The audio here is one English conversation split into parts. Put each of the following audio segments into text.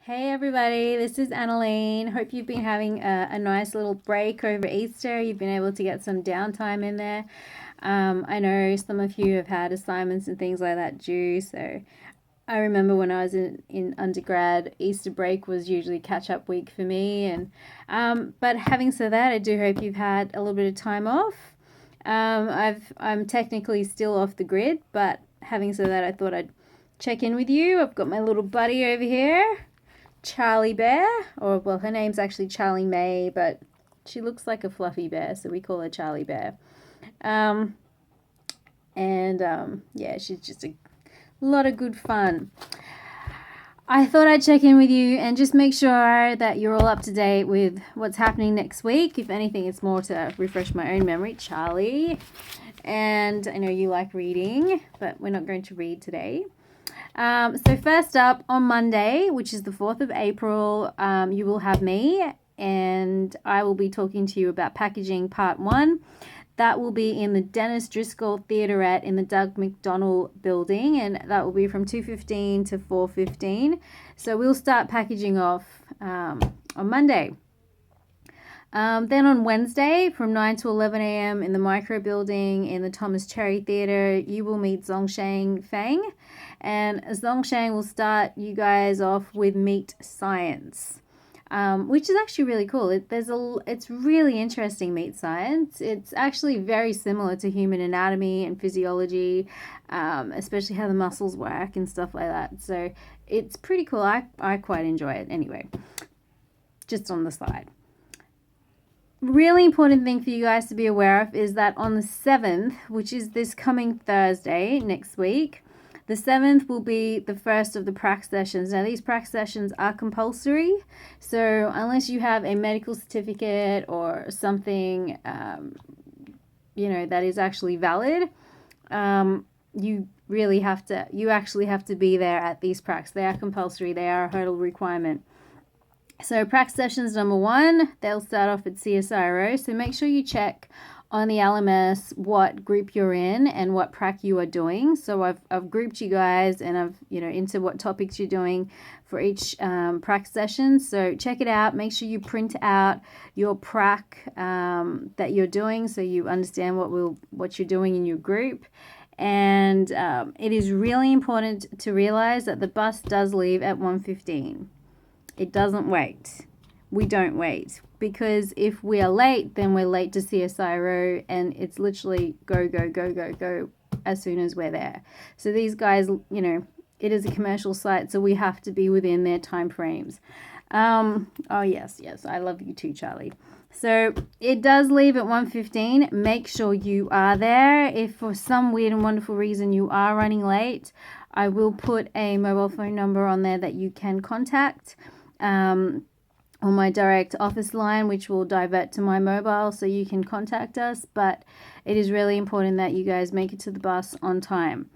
Hey everybody, this is Annalene. Hope you've been having a nice little break over Easter. You've been able to get some downtime in there. I know some of you have had assignments and things like that due, so I remember when I was in undergrad, Easter break was usually catch-up week for me. But having said that, I do hope you've had a little bit of time off. I'm technically still off the grid, but having said that, I thought I'd check in with you. I've got my little buddy over here, Charlie Bear, or well, her name's actually Charlie May, but she looks like a fluffy bear, so we call her Charlie Bear. Yeah, she's just a lot of good fun. I thought I'd check in with you and just make sure that you're all up to date with what's happening next week. If anything, it's more to refresh my own memory. Charlie, and I know you like reading, but we're not going to read today. So first up, on Monday, which is the 4th of April, you will have me, and I will be talking to you about packaging part 1. That will be in the Dennis Driscoll Theaterette in the Doug McDonald building, and that will be from 2:15 to 4:15. So we'll start packaging off on Monday. Then on Wednesday from 9 to 11 a.m. in the Micro Building in the Thomas Cherry Theatre, you will meet Zhongxian Fang. And Zhongxian will start you guys off with Meat Science, which is actually really cool. It's really interesting, Meat Science. It's actually very similar to human anatomy and physiology, especially how the muscles work and stuff like that. So it's pretty cool. I quite enjoy it anyway, just on the side. Really important thing for you guys to be aware of is that on the 7th, which is this coming Thursday next week, the 7th will be the first of the pracs sessions. Now, these pracs sessions are compulsory, so unless you have a medical certificate or something, that is actually valid, you actually have to be there at these pracs. They are compulsory. They are a hurdle requirement. So pracs sessions number 1, they'll start off at CSIRO. So make sure you check on the LMS what group you're in and what prac you are doing. So I've grouped you guys, and I've into what topics you're doing for each prac session. So check it out. Make sure you print out your prac that you're doing, so you understand what you're doing in your group. And it is really important to realize that the bus does leave at 1:15. It doesn't wait. We don't wait, because if we are late, then we're late to CSIRO, and it's literally go, go, go, go, go as soon as we're there. So these guys, it is a commercial site, so we have to be within their time frames. Oh, yes, I love you too, Charlie. So it does leave at 1:15. Make sure you are there. If for some weird and wonderful reason you are running late, I will put a mobile phone number on there that you can contact on my direct office line, which will divert to my mobile, so you can contact us. But it is really important that you guys make it to the bus on time.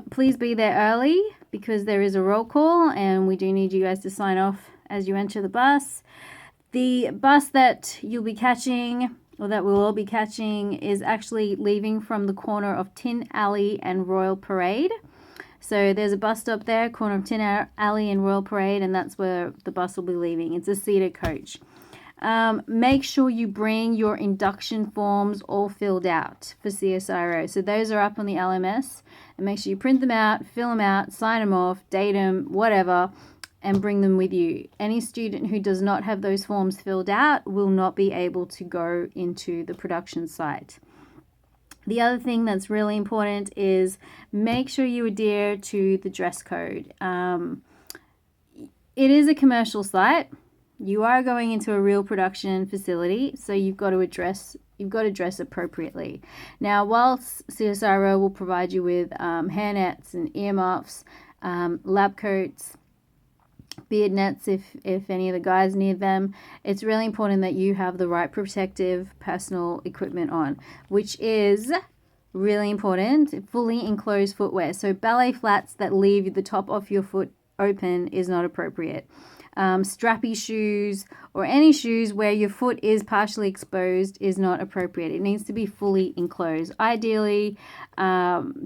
Please be there early, because there is a roll call, and we do need you guys to sign off as you enter the bus. The bus that you'll be catching, or that we'll all be catching, is actually leaving from the corner of Tin Alley and Royal Parade. So there's a bus stop there, corner of Tin Alley and Royal Parade, and that's where the bus will be leaving. It's a seated coach. Make sure you bring your induction forms all filled out for CSIRO. So those are up on the LMS, and make sure you print them out, fill them out, sign them off, date them, whatever, and bring them with you. Any student who does not have those forms filled out will not be able to go into the production site. The other thing that's really important is make sure you adhere to the dress code. It is a commercial site. You are going into a real production facility, so you've got to dress appropriately. Now, whilst CSIRO will provide you with hairnets and earmuffs, lab coats, beard nets if any of the guys need them, it's really important that you have the right protective personal equipment on, which is really important. Fully enclosed footwear, so ballet flats that leave the top of your foot open is not appropriate. Strappy shoes or any shoes where your foot is partially exposed is not appropriate. It needs to be fully enclosed. Ideally,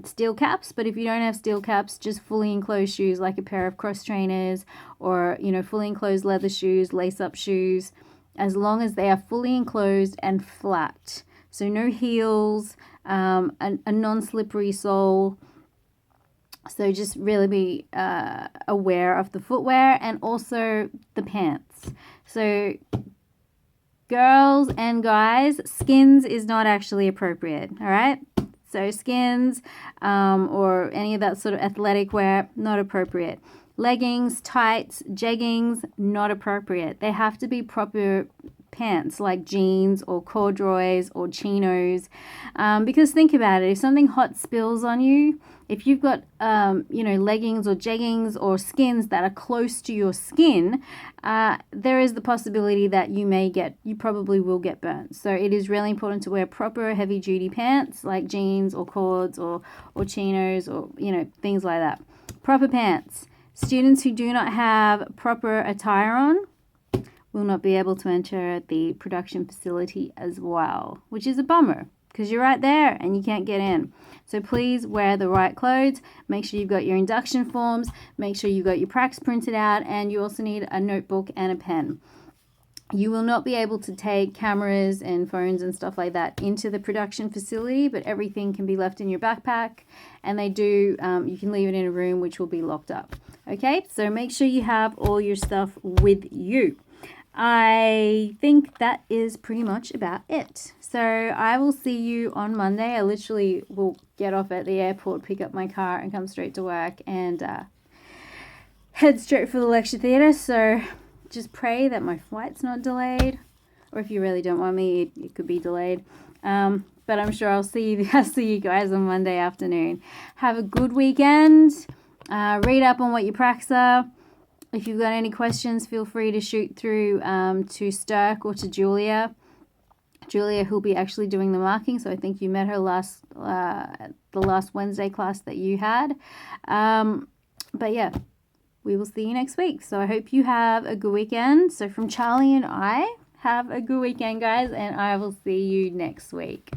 steel caps, but if you don't have steel caps, just fully enclosed shoes like a pair of cross trainers or, fully enclosed leather shoes, lace-up shoes, as long as they are fully enclosed and flat. So no heels, a non-slippery sole. So just really be aware of the footwear and also the pants. So girls and guys, skins is not actually appropriate, all right? So skins or any of that sort of athletic wear, not appropriate. Leggings, tights, jeggings, not appropriate. They have to be proper pants like jeans or corduroys or chinos, because think about it, if something hot spills on you, if you've got leggings or jeggings or skins that are close to your skin, there is the possibility that you probably will get burnt. So it is really important to wear proper heavy duty pants like jeans or cords or chinos or things like that. Proper pants. Students who do not have proper attire on will not be able to enter the production facility as well, which is a bummer because you're right there and you can't get in. So please wear the right clothes. Make sure you've got your induction forms. Make sure you've got your pracs printed out, and you also need a notebook and a pen. You will not be able to take cameras and phones and stuff like that into the production facility, but everything can be left in your backpack, and you can leave it in a room which will be locked up. Okay, so make sure you have all your stuff with you. I think that is pretty much about it. So I will see you on Monday. I literally will get off at the airport, pick up my car, and come straight to work and head straight for the lecture theatre. So just pray that my flight's not delayed, or if you really don't want me, it could be delayed. But I'm sure I'll see you guys on Monday afternoon. Have a good weekend. Read up on what your pracs are. If you've got any questions, feel free to shoot through to Stirk or to Julia. Julia, who'll be actually doing the marking. So I think you met her the last Wednesday class that you had. But yeah, we will see you next week. So I hope you have a good weekend. So from Charlie and I, have a good weekend, guys, and I will see you next week.